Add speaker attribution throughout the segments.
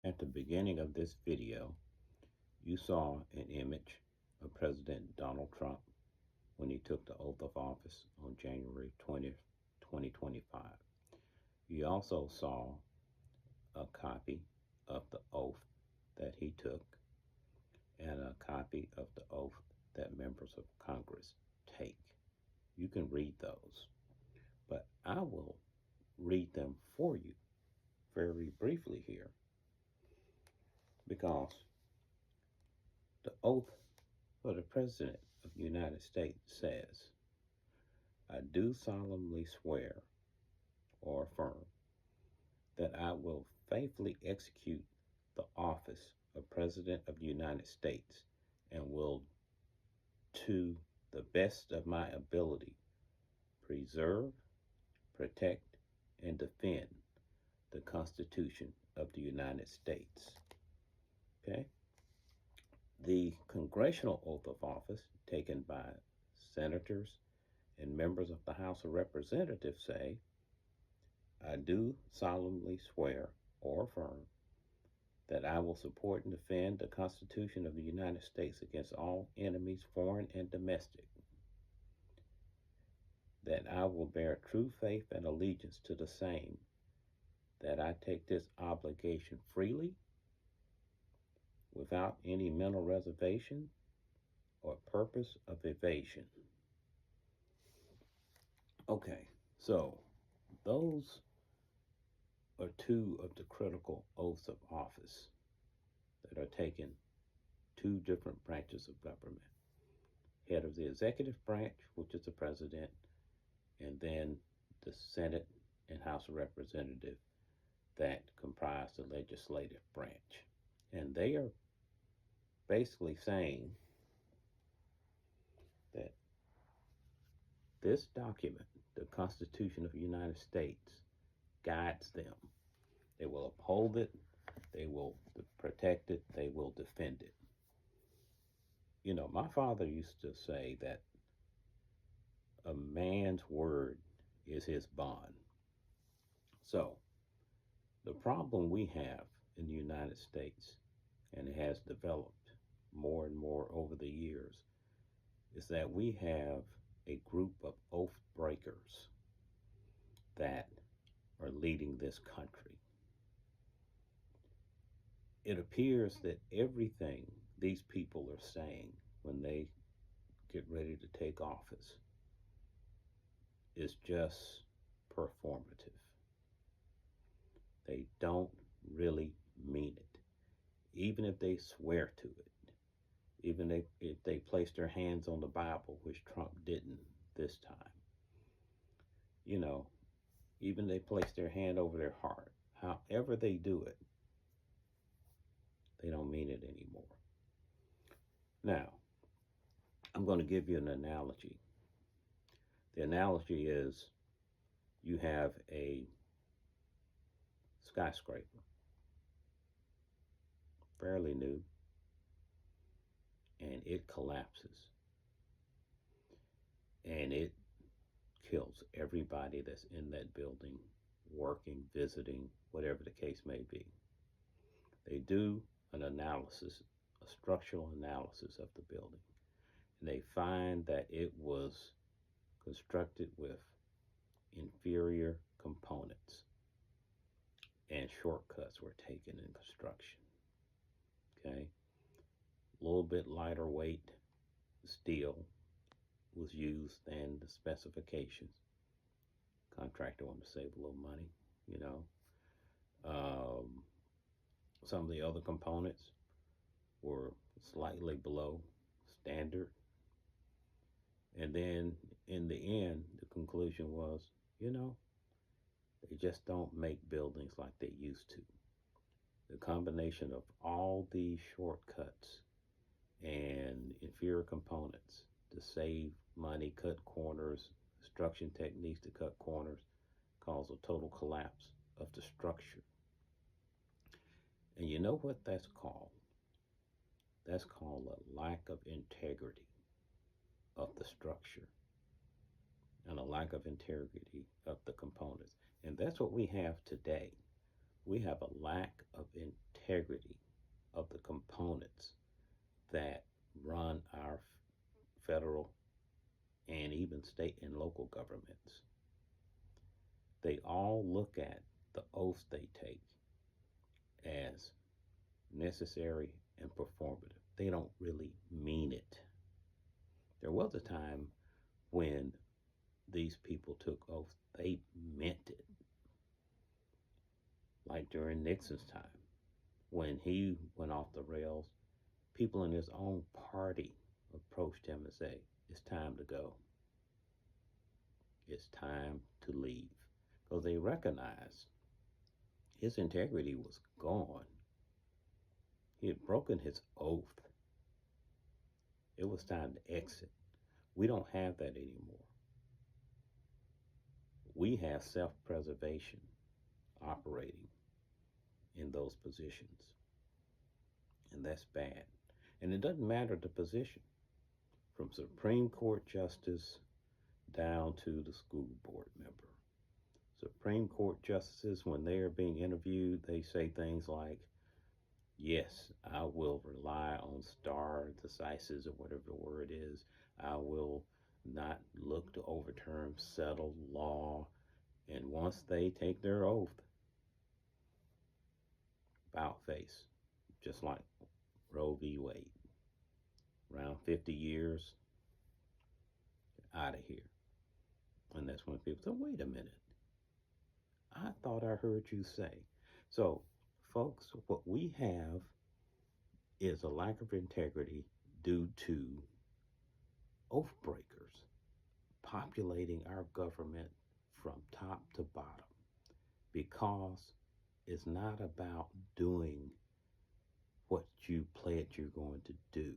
Speaker 1: At the beginning of this video, you saw an image of President Donald Trump when he took the oath of office on January 20th, 2025. You also saw a copy of the oath that he took and a copy of the oath that members of Congress take. You can read those, but I will read them for you very briefly here because the oath for the President of the United States says, I do solemnly swear or affirm that I will faithfully execute the office of President of the United States and will, to the best of my ability, preserve, protect, and defend the Constitution of the United States. Okay? The congressional oath of office taken by senators and members of the House of Representatives say, I do solemnly swear or affirm that I will support and defend the Constitution of the United States against all enemies, foreign and domestic, that I will bear true faith and allegiance to the same, that I take this obligation freely, without any mental reservation or purpose of evasion. Okay, so those are two of the critical oaths of office that are taken two different branches of government. Head of the executive branch, which is the president, and then the Senate and House of Representatives that comprise the legislative branch. And they are basically saying that this document, the Constitution of the United States, guides them. They will uphold it, they will protect it, they will defend it. You know, my father used to say that a man's word is his bond. So, the problem we have in the United States, and it has developed more and more over the years, is that we have a group of oath breakers that are leading this country. It appears that everything these people are saying when they get ready to take office is just performative. They don't really mean it. Even if they swear to it, even if they place their hands on the Bible, which Trump didn't this time, you know, even they place their hand over their heart, however they do it, they don't mean it anymore. Now, I'm going to give you an analogy. The analogy is you have a skyscraper, fairly new, and it collapses. And it kills everybody that's in that building, working, visiting, whatever the case may be. They do an analysis, a structural analysis of the building, and they find that it was constructed with inferior components and shortcuts were taken in construction. Okay, a little bit lighter weight steel was used than the specifications. Contractor wanted to save a little money, you know. Some of the other components were slightly below standard. And then in the end, the conclusion was, you know, they just don't make buildings like they used to. The combination of all these shortcuts and inferior components to save money, cut corners, construction techniques to cut corners, cause a total collapse of the structure. And you know what that's called? That's called a lack of integrity of the structure and a lack of integrity of the components. And that's what we have today. We have a lack of integrity of the components that run our federal and even state and local governments. They all look at the oaths they take as necessary and performative. They don't really mean it. There was a time when these people took oaths, they meant it. Like during Nixon's time, when he went off the rails, people in his own party approached him and said, "It's time to go. It's time to leave." Because they recognized his integrity was gone. He had broken his oath. It was time to exit. We don't have that anymore. We have self preservation operating in those positions, and that's bad. And it doesn't matter the position, from Supreme Court Justice down to the school board member. Supreme Court justices, when they are being interviewed, they say things like, "Yes, I will rely on stare decisis," or whatever the word is. "I will not look to overturn settled law." And once they take their oath, about face, just like Roe v. Wade. Around 50 years, out of here. And that's when people say, "Wait a minute, I thought I heard you say." So, folks, what we have is a lack of integrity due to oath breakers populating our government from top to bottom, because it's not about doing what you pledge you're going to do.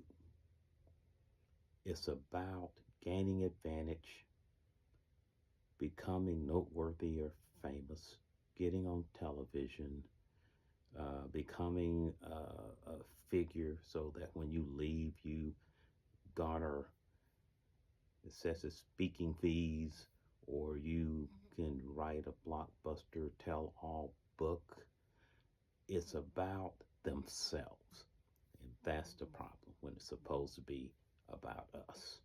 Speaker 1: It's about gaining advantage, becoming noteworthy or famous, getting on television, becoming a figure so that when you leave, you garner excessive speaking fees, or you can write a blockbuster tell all book. It's about themselves. And that's the problem when it's supposed to be about us.